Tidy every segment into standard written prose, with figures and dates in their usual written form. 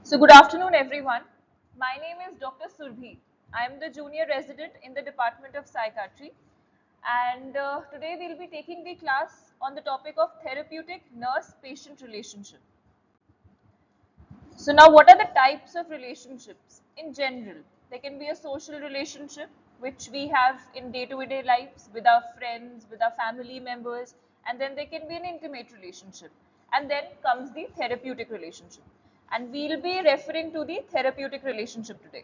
So good afternoon everyone. My name is Dr. Surbhi. I am the junior resident in the Department of Psychiatry and today we will be taking the class on the topic of therapeutic nurse-patient relationship. So now what are the types of relationships in general? There can be a social relationship which we have in day-to-day lives with our friends, with our family members, and then there can be an intimate relationship. And then comes the therapeutic relationship. And we'll be referring to the therapeutic relationship today.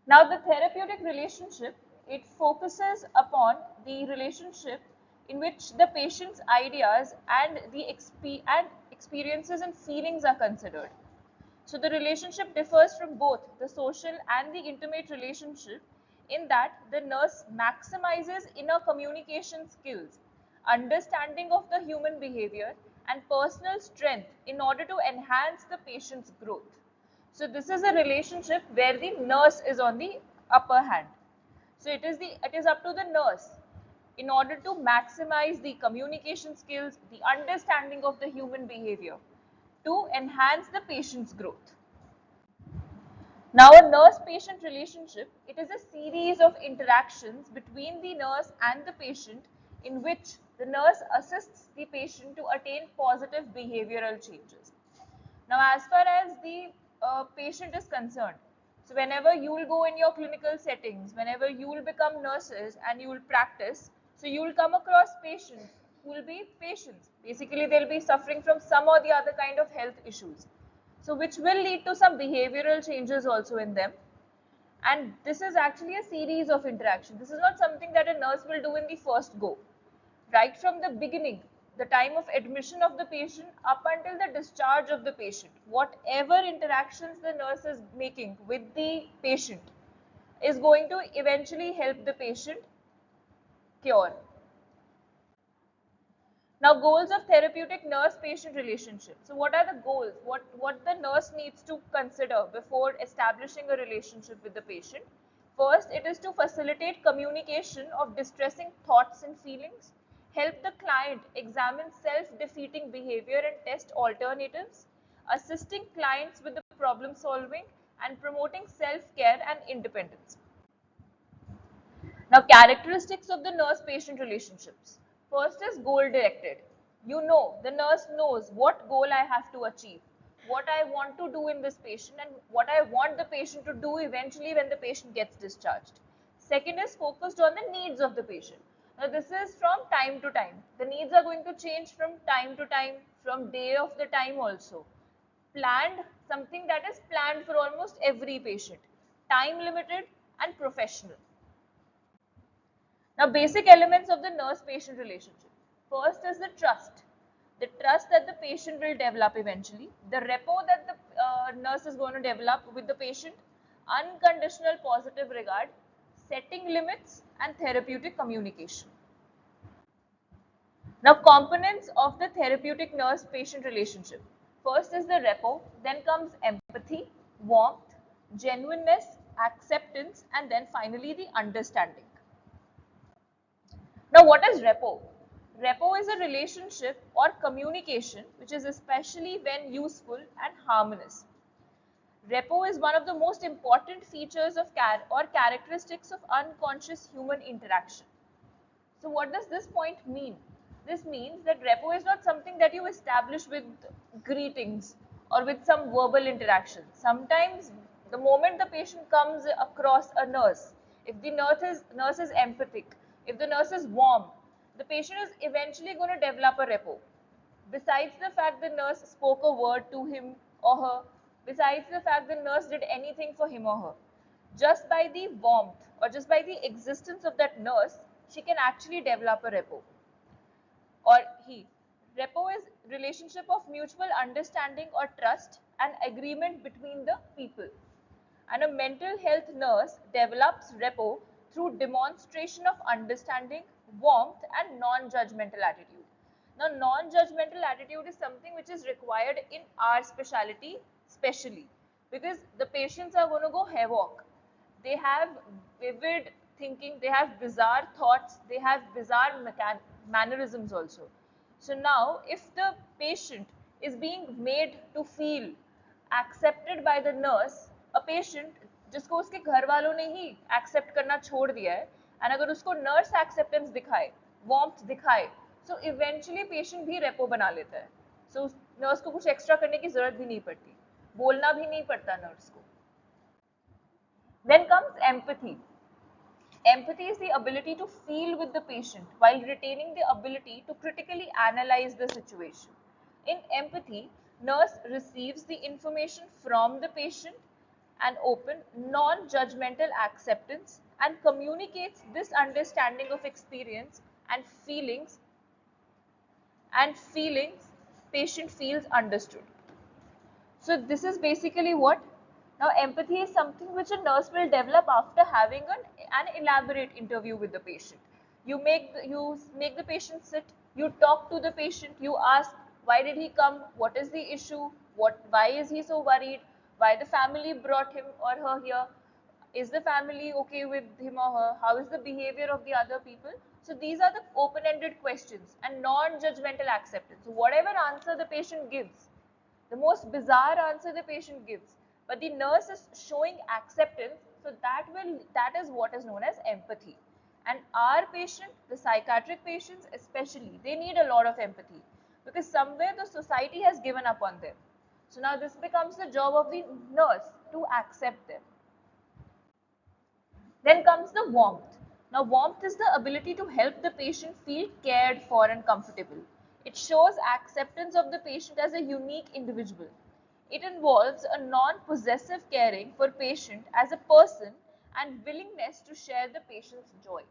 Now the therapeutic relationship, it focuses upon the relationship in which the patient's ideas and the experiences and feelings are considered. So the relationship differs from both the social and the intimate relationship in that the nurse maximizes inner communication skills, understanding of the human behavior and personal strength in order to enhance the patient's growth. So this is a relationship where the nurse is on the upper hand. So it is up to the nurse in order to maximize the communication skills, the understanding of the human behavior to enhance the patient's growth. Now a nurse-patient relationship, it is a series of interactions between the nurse and the patient in which the nurse assists the patient to attain positive behavioral changes. Now as far as the patient is concerned, so whenever you will go in your clinical settings, whenever you will become nurses and you will practice, so you will come across patients who will be patients. Basically they will be suffering from some or the other kind of health issues. So which will lead to some behavioral changes also in them. And this is actually a series of interactions. This is not something that a nurse will do in the first go. Right from the beginning, the time of admission of the patient up until the discharge of the patient, whatever interactions the nurse is making with the patient is going to eventually help the patient cure. Now, goals of therapeutic nurse-patient relationship. So what are the goals? What the nurse needs to consider before establishing a relationship with the patient? First, it is to facilitate communication of distressing thoughts and feelings, help the client examine self-defeating behavior and test alternatives, assisting clients with the problem solving, and promoting self-care and independence. Now, characteristics of the nurse-patient relationships. First is goal-directed. You know, the nurse knows what goal I have to achieve, what I want to do in this patient, and what I want the patient to do eventually when the patient gets discharged. Second is focused on the needs of the patient. Now, this is from time to time. The needs are going to change from time to time, from day of the time also. Planned, something that is planned for almost every patient. Time limited and professional. Now, basic elements of the nurse-patient relationship. First is the trust that the patient will develop eventually, the rapport that the nurse is going to develop with the patient, unconditional positive regard, setting limits, and therapeutic communication. Now, components of the therapeutic nurse-patient relationship. First is the rapport, then comes empathy, warmth, genuineness, acceptance, and then finally the understanding. Now, what is rapport? Rapport is a relationship or communication which is especially when useful and harmonious. Rapport is one of the most important features of characteristics of unconscious human interaction. So what does this point mean? This means that rapport is not something that you establish with greetings or with some verbal interaction. Sometimes the moment the patient comes across a nurse, if the nurse is empathic, if the nurse is warm, the patient is eventually going to develop a rapport. Besides the fact the nurse spoke a word to him or her, besides the fact the nurse did anything for him or her, just by the warmth or just by the existence of that nurse, she can actually develop a rapport. Or he. Rapport is relationship of mutual understanding or trust and agreement between the people. And a mental health nurse develops rapport through demonstration of understanding, warmth, and non-judgmental attitude. Now, non-judgmental attitude is something which is required in our specialty, specially because the patients are going to go havoc. They have vivid thinking, they have bizarre thoughts, they have bizarre mannerisms also. So now, if the patient is being made to feel accepted by the nurse, a patient जिसको उसके घर वालों ने ही accept करना छोड़ दिया है, and अगर उसको nurse acceptance दिखाए, warmth दिखाए, so eventually patient भी repo बना लेता है. So nurse को कुछ extra करने की जरूरत भी नहीं पड़ती, बोलना भी नहीं पड़ता nurse को. Then comes empathy. Empathy is the ability to feel with the patient while retaining the ability to critically analyze the situation. In empathy, nurse receives the information from the patient and open non-judgmental acceptance and communicates this understanding of experience and feelings patient feels understood. So this is basically what. Now empathy is something which a nurse will develop after having an elaborate interview with the patient. You make the patient sit, you talk to the patient, you ask why did he come, what is the issue, why is he so worried, why the family brought him or her here, is the family okay with him or her, how is the behavior of the other people. So these are the open-ended questions and non-judgmental acceptance. So whatever answer the patient gives, the most bizarre answer the patient gives, but the nurse is showing acceptance, so that is what is known as empathy. And our patient, the psychiatric patients especially, they need a lot of empathy because somewhere the society has given up on them. So now this becomes the job of the nurse to accept them. Then comes the warmth. Now warmth is the ability to help the patient feel cared for and comfortable. It shows acceptance of the patient as a unique individual. It involves a non-possessive caring for patient as a person and willingness to share the patient's joy.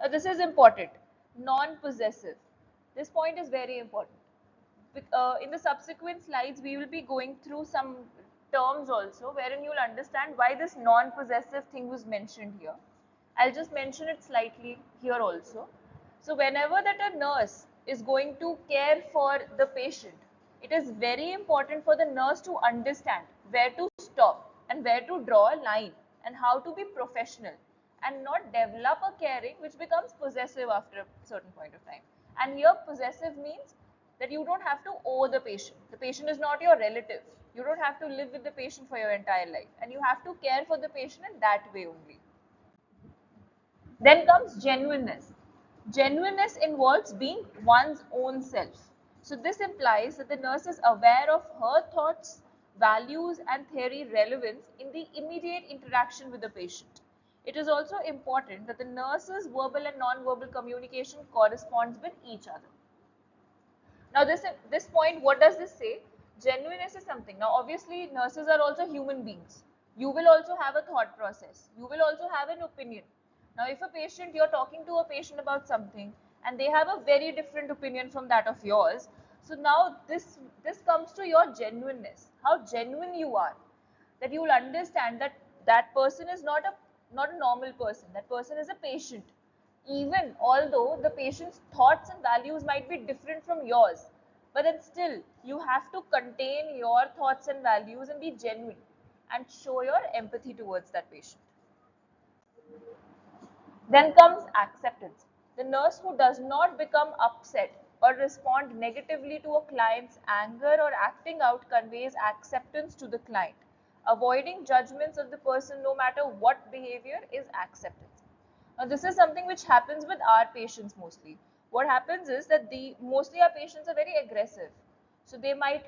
Now this is important, non-possessive. This point is very important. In the subsequent slides, we will be going through some terms also wherein you will understand why this non-possessive thing was mentioned here. I'll just mention it slightly here also. So whenever that a nurse is going to care for the patient, it is very important for the nurse to understand where to stop and where to draw a line and how to be professional and not develop a caring which becomes possessive after a certain point of time. And here possessive means that you don't have to owe the patient. The patient is not your relative. You don't have to live with the patient for your entire life, and you have to care for the patient in that way only. Then comes genuineness. Genuineness involves being one's own self. So this implies that the nurse is aware of her thoughts, values and theory relevance in the immediate interaction with the patient. It is also important that the nurse's verbal and non-verbal communication corresponds with each other. Now this point, what does this say? Genuineness is something. Now obviously nurses are also human beings. You will also have a thought process. You will also have an opinion. Now if a patient, you're talking to a patient about something and they have a very different opinion from that of yours. So now this comes to your genuineness, how genuine you are, that you will understand that that person is not a normal person. That person is a patient. Even although the patient's thoughts and values might be different from yours, but then still you have to contain your thoughts and values and be genuine and show your empathy towards that patient. Then comes acceptance. The nurse who does not become upset or respond negatively to a client's anger or acting out conveys acceptance to the client. Avoiding judgments of the person no matter what behavior is acceptance. Now this is something which happens with our patients mostly. What happens is that mostly our patients are very aggressive. So they might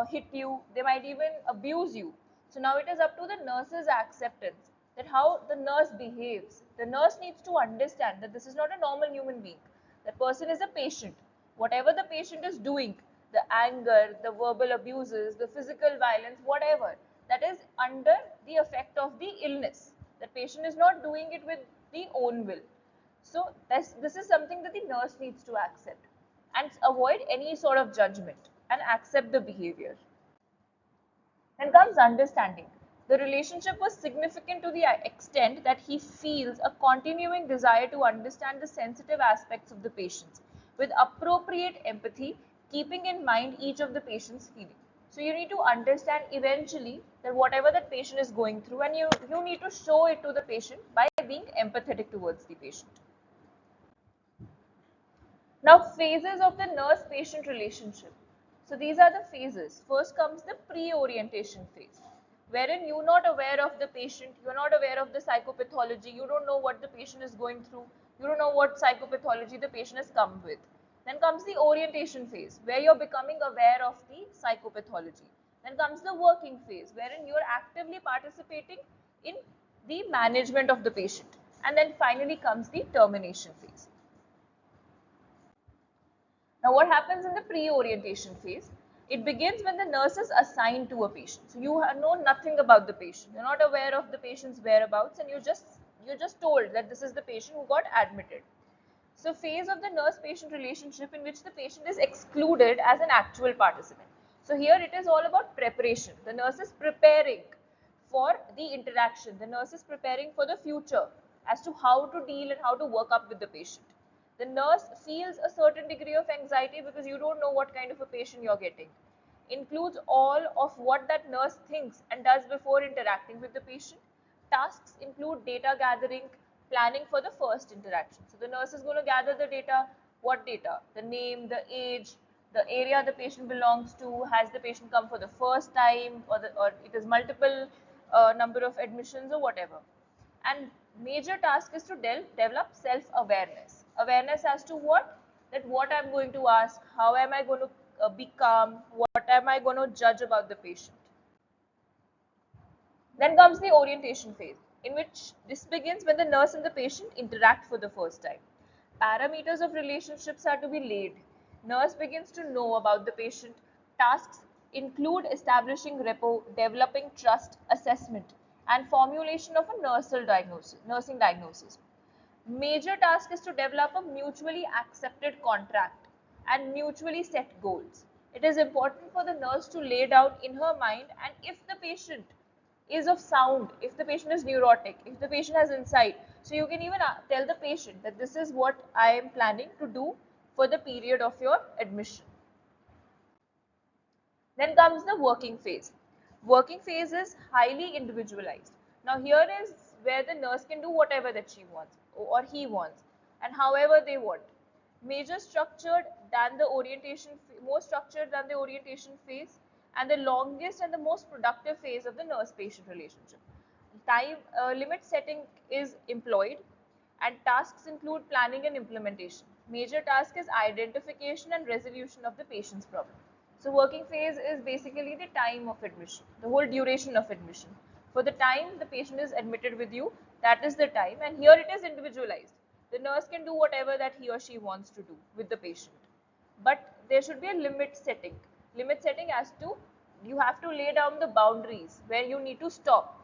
hit you, they might even abuse you. So now it is up to the nurse's acceptance that how the nurse behaves. The nurse needs to understand that this is not a normal human being. That person is a patient. Whatever the patient is doing, the anger, the verbal abuses, the physical violence, whatever, that is under the effect of the illness. The patient is not doing it with the own will. So this is something that the nurse needs to accept and avoid any sort of judgment and accept the behavior. Then comes understanding. The relationship was significant to the extent that he feels a continuing desire to understand the sensitive aspects of the patients with appropriate empathy, keeping in mind each of the patient's feelings. So you need to understand eventually that whatever that patient is going through, and you need to show it to the patient by being empathetic towards the patient. Now, phases of the nurse-patient relationship. So these are the phases. First comes the pre-orientation phase, wherein you're not aware of the patient, you're not aware of the psychopathology, you don't know what the patient is going through, you don't know what psychopathology the patient has come with. Then comes the orientation phase, where you're becoming aware of the psychopathology. Then comes the working phase, wherein you're actively participating in the management of the patient. And then finally comes the termination phase. Now, what happens in the pre-orientation phase? It begins when the nurse is assigned to a patient. So you know nothing about the patient. You're not aware of the patient's whereabouts, and you're just told that this is the patient who got admitted. So, phase of the nurse-patient relationship in which the patient is excluded as an actual participant. So here it is all about preparation. The nurse is preparing for the interaction. The nurse is preparing for the future as to how to deal and how to work up with the patient. The nurse feels a certain degree of anxiety because you don't know what kind of a patient you're getting. Includes all of what that nurse thinks and does before interacting with the patient. Tasks include data gathering, planning for the first interaction. So the nurse is going to gather the data. What data? The name, the age, the area the patient belongs to, has the patient come for the first time, or it is multiple number of admissions or whatever. And major task is to develop self-awareness. Awareness as to what? That what I'm going to ask, how am I going to be calm, what am I going to judge about the patient. Then comes the orientation phase, in which this begins when the nurse and the patient interact for the first time. Parameters of relationships are to be laid. Nurse begins to know about the patient. Tasks include establishing rapport, developing trust, assessment, and formulation of a nursing diagnosis. Major task is to develop a mutually accepted contract and mutually set goals. It is important for the nurse to lay down in her mind, and if the patient is of sound, if the patient is neurotic, if the patient has insight, so you can even tell the patient that this is what I am planning to do for the period of your admission. Then comes the working phase. Working phase is highly individualized. Now here is where the nurse can do whatever that she wants or he wants and however they want. Major structured than the orientation, more structured than the orientation phase, and the longest and the most productive phase of the nurse-patient relationship. Time limit setting is employed, and tasks include planning and implementation. Major task is identification and resolution of the patient's problem. So working phase is basically the time of admission, the whole duration of admission. For the time the patient is admitted with you, that is the time, and here it is individualized. The nurse can do whatever that he or she wants to do with the patient. But there should be a limit setting. Limit setting as to you have to lay down the boundaries where you need to stop.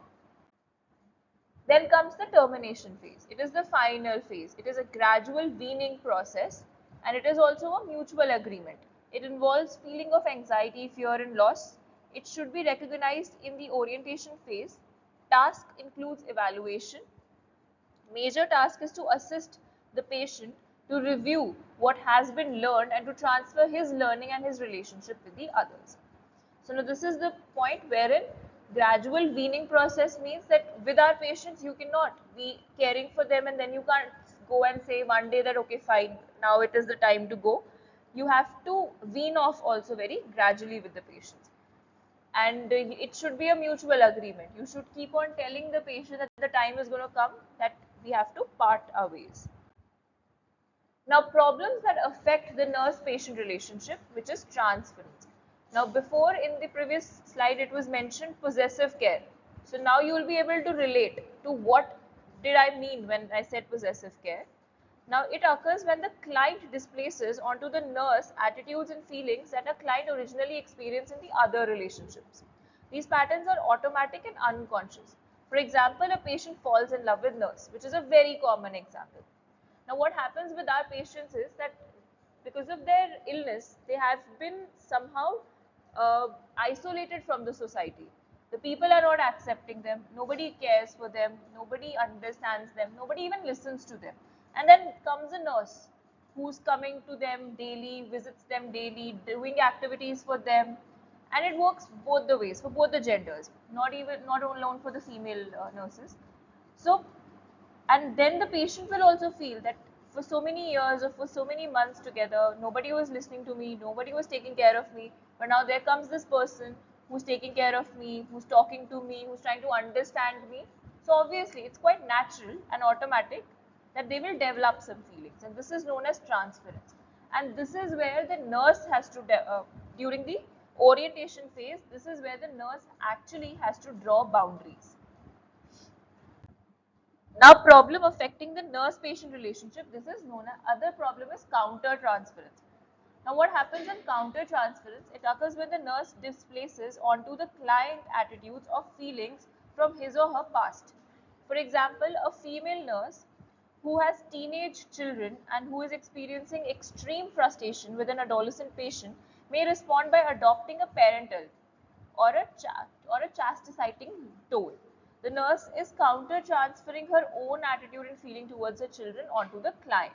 Then comes the termination phase. It is the final phase. It is a gradual weaning process, and it is also a mutual agreement. It involves feeling of anxiety, fear and loss. It should be recognized in the orientation phase. Task includes evaluation. Major task is to assist the patient to review what has been learned and to transfer his learning and his relationship with the others. So now this is the point wherein gradual weaning process means that with our patients you cannot be caring for them and then you can't go and say one day that okay fine, now it is the time to go. You have to wean off also very gradually with the patients. And it should be a mutual agreement. You should keep on telling the patient that the time is going to come that we have to part our ways. Now, problems that affect the nurse-patient relationship, which is transference. Now, before in the previous slide, it was mentioned possessive care. So now you will be able to relate to what did I mean when I said possessive care. Now, it occurs when the client displaces onto the nurse attitudes and feelings that a client originally experienced in the other relationships. These patterns are automatic and unconscious. For example, a patient falls in love with nurse, which is a very common example. Now, what happens with our patients is that because of their illness, they have been somehow isolated from the society. The people are not accepting them, nobody cares for them, nobody understands them, nobody even listens to them. And then comes a nurse who's coming to them daily, visits them daily, doing activities for them. And it works both the ways, for both the genders, not alone for the female nurses. So and then the patient will also feel that for so many years or for so many months together, nobody was listening to me, nobody was taking care of me, But now there comes this person who's taking care of me, who's talking to me, who's trying to understand me. So obviously it's quite natural and automatic that they will develop some feelings, and this is known as transference. And this is where the nurse has to, during the orientation phase, this is where the nurse actually has to draw boundaries. Now, problem affecting the nurse-patient relationship, this is known as, other problem is counter-transference. Now, what happens in counter-transference? It occurs when the nurse displaces onto the client attitudes or feelings from his or her past. For example, a female nurse who has teenage children and who is experiencing extreme frustration with an adolescent patient may respond by adopting a parental or a chastising tone. The nurse is counter-transferring her own attitude and feeling towards her children onto the client.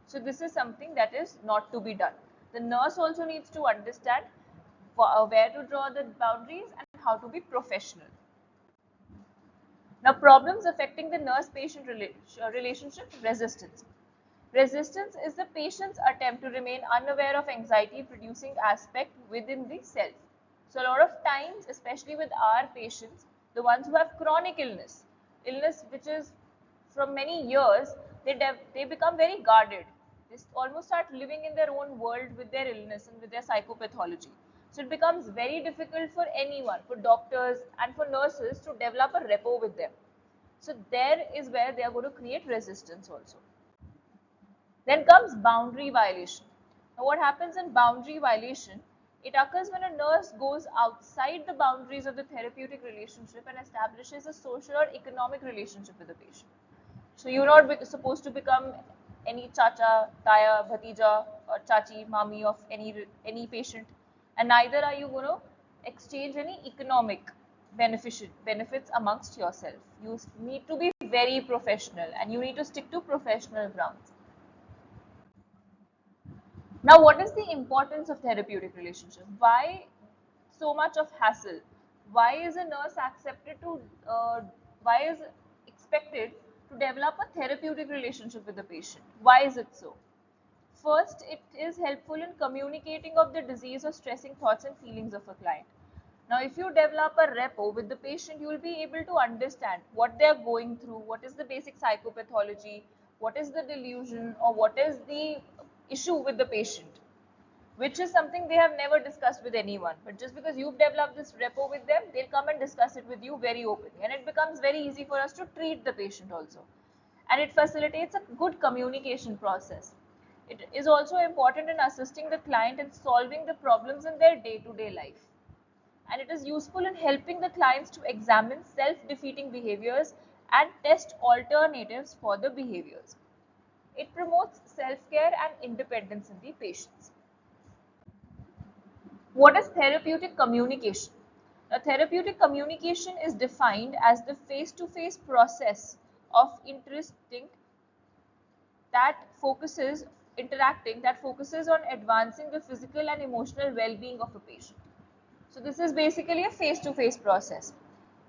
So this is something that is not to be done. The nurse also needs to understand where to draw the boundaries and how to be professional. Now, problems affecting the nurse-patient relationship, resistance. Resistance is the patient's attempt to remain unaware of anxiety-producing aspect within the self. So a lot of times, especially with our patients, the ones who have chronic illness which is from many years, they become very guarded. They almost start living in their own world with their illness and with their psychopathology. So it becomes very difficult for anyone, for doctors and for nurses, to develop a rapport with them. So there is where they are going to create resistance also. Then comes boundary violation. Now what happens in boundary violation? It occurs when a nurse goes outside the boundaries of the therapeutic relationship and establishes a social or economic relationship with the patient. So you're not supposed to become any chacha, taya, bhatija or chachi, mami of any patient, and neither are you going to exchange any economic benefits amongst yourself. You need to be very professional and you need to stick to professional grounds. Now, what is the importance of therapeutic relationship? Why so much of hassle? Why is a nurse why is expected to develop a therapeutic relationship with the patient? Why is it so? First, it is helpful in communicating of the disease or stressing thoughts and feelings of a client. Now, if you develop a rapport with the patient, you will be able to understand what they are going through, what is the basic psychopathology, what is the delusion, or what is the issue with the patient, which is something they have never discussed with anyone. But just because you've developed this rapport with them, they'll come and discuss it with you very openly. And it becomes very easy for us to treat the patient also. And it facilitates a good communication process. It is also important in assisting the client in solving the problems in their day-to-day life. And it is useful in helping the clients to examine self-defeating behaviors and test alternatives for the behaviors. It promotes self-care and independence in the patients. What is therapeutic communication? Now, therapeutic communication is defined as the face-to-face process of interacting that focuses on advancing the physical and emotional well-being of a patient. So this is basically a face-to-face process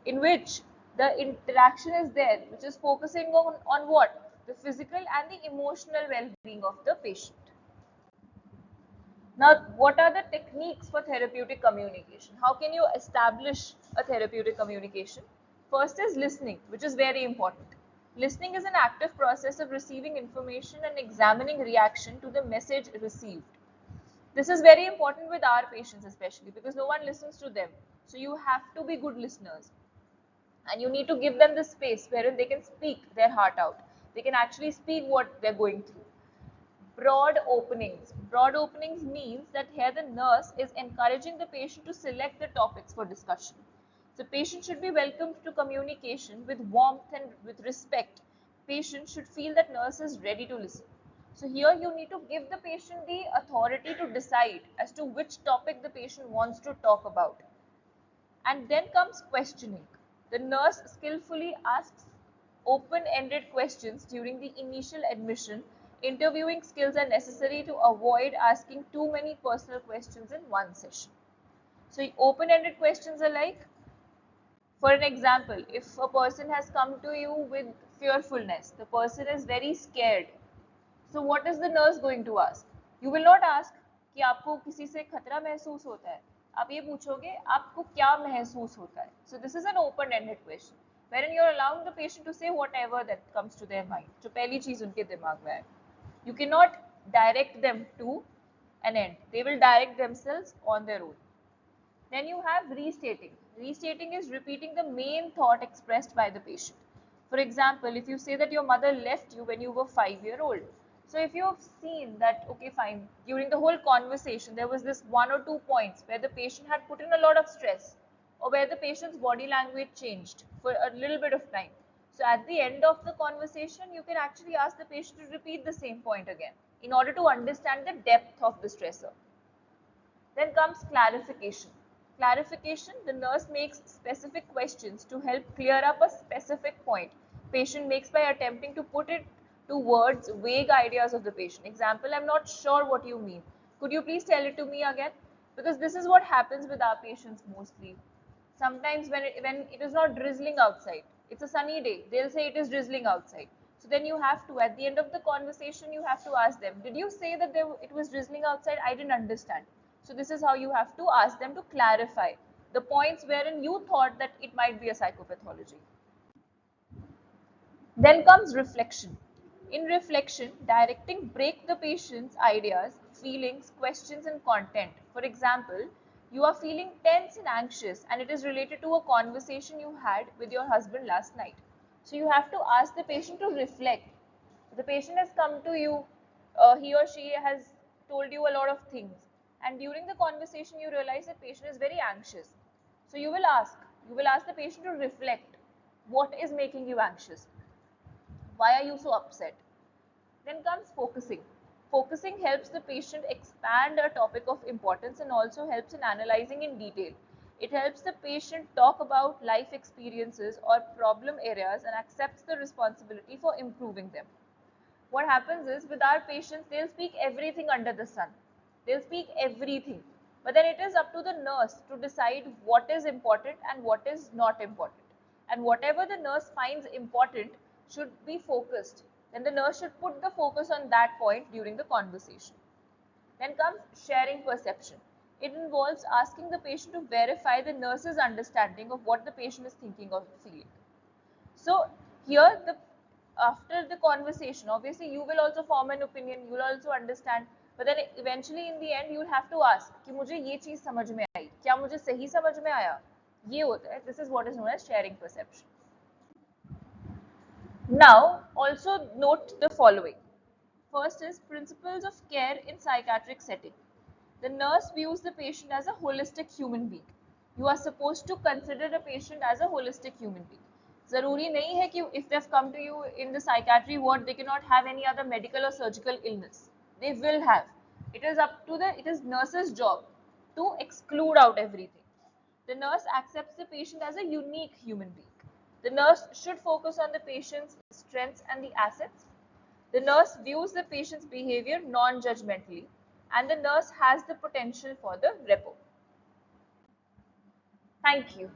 in which the interaction is there, which is focusing on what? The physical and the emotional well-being of the patient. Now, what are the techniques for therapeutic communication? How can you establish a therapeutic communication? First is listening, which is very important. Listening is an active process of receiving information and examining reaction to the message received. This is very important with our patients especially because no one listens to them. So you have to be good listeners and you need to give them the space wherein they can speak their heart out. They can actually speak what they're going through. Broad openings. Broad openings means that here the nurse is encouraging the patient to select the topics for discussion. The patient should be welcomed to communication with warmth and with respect. Patient should feel that nurse is ready to listen. So here you need to give the patient the authority to decide as to which topic the patient wants to talk about. And then comes questioning. The nurse skillfully asks open-ended questions during the initial admission. Interviewing skills are necessary to avoid asking too many personal questions in one session. So open-ended questions are like, for an example, if a person has come to you with fearfulness, the person is very scared. So what is the nurse going to ask? You will not ask, कि आपको किसी से खतरा महसूस होता है, आप ये पूछोगे आपको क्या महसूस होता है. So this is an open-ended question, wherein you're allowing the patient to say whatever that comes to their mind. जो पहली चीज उनके दिमाग में आए. You cannot direct them to an end. They will direct themselves on their own. Then you have restating. Restating is repeating the main thought expressed by the patient. For example, if you say that your mother left you when you were 5 years old. So if you have seen that, okay, fine, during the whole conversation, there was this 1 or 2 points where the patient had put in a lot of stress, or where the patient's body language changed for a little bit of time. So at the end of the conversation, you can actually ask the patient to repeat the same point again in order to understand the depth of the stressor. Then comes clarification. Clarification, the nurse makes specific questions to help clear up a specific point patient makes by attempting to put it to words vague ideas of the patient. Example, I'm not sure what you mean. Could you please tell it to me again? Because this is what happens with our patients mostly. Sometimes when it is not drizzling outside, it's a sunny day, they'll say it is drizzling outside. So then you have to, at the end of the conversation, you have to ask them, did you say that it was drizzling outside? I didn't understand. So this is how you have to ask them to clarify the points wherein you thought that it might be a psychopathology. Then comes reflection. In reflection, directing break the patient's ideas, feelings, questions and content. For example, you are feeling tense and anxious and it is related to a conversation you had with your husband last night. So you have to ask the patient to reflect. The patient has come to you, he or she has told you a lot of things, and during the conversation you realize that patient is very anxious. So you will ask the patient to reflect, what is making you anxious? Why are you so upset? Then comes focusing. Focusing helps the patient expand a topic of importance and also helps in analyzing in detail. It helps the patient talk about life experiences or problem areas and accepts the responsibility for improving them. What happens is, with our patients, they'll speak everything under the sun. They'll speak everything. But then it is up to the nurse to decide what is important and what is not important. And whatever the nurse finds important should be focused. Then the nurse should put the focus on that point during the conversation. Then comes sharing perception. It involves asking the patient to verify the nurse's understanding of what the patient is thinking or feeling. So here, after the conversation, obviously you will also form an opinion, you will also understand, but then eventually in the end you will have to ask कि मुझे ये चीज समझ में आई, क्या मुझे सही समझ में आया? ये होता है. This is what is known as sharing perception. Now also note the following. First is principles of care in psychiatric setting. The nurse views the patient as a holistic human being. You are supposed to consider a patient as a holistic human being. ज़रूरी नहीं है कि if they've come to you in the psychiatry ward, they cannot have any other medical or surgical illness. They will have. It is nurse's job to exclude out everything. The nurse accepts the patient as a unique human being. The nurse should focus on the patient's strengths and the assets. The nurse views the patient's behavior non-judgmentally, and the nurse has the potential for the rapport. Thank you.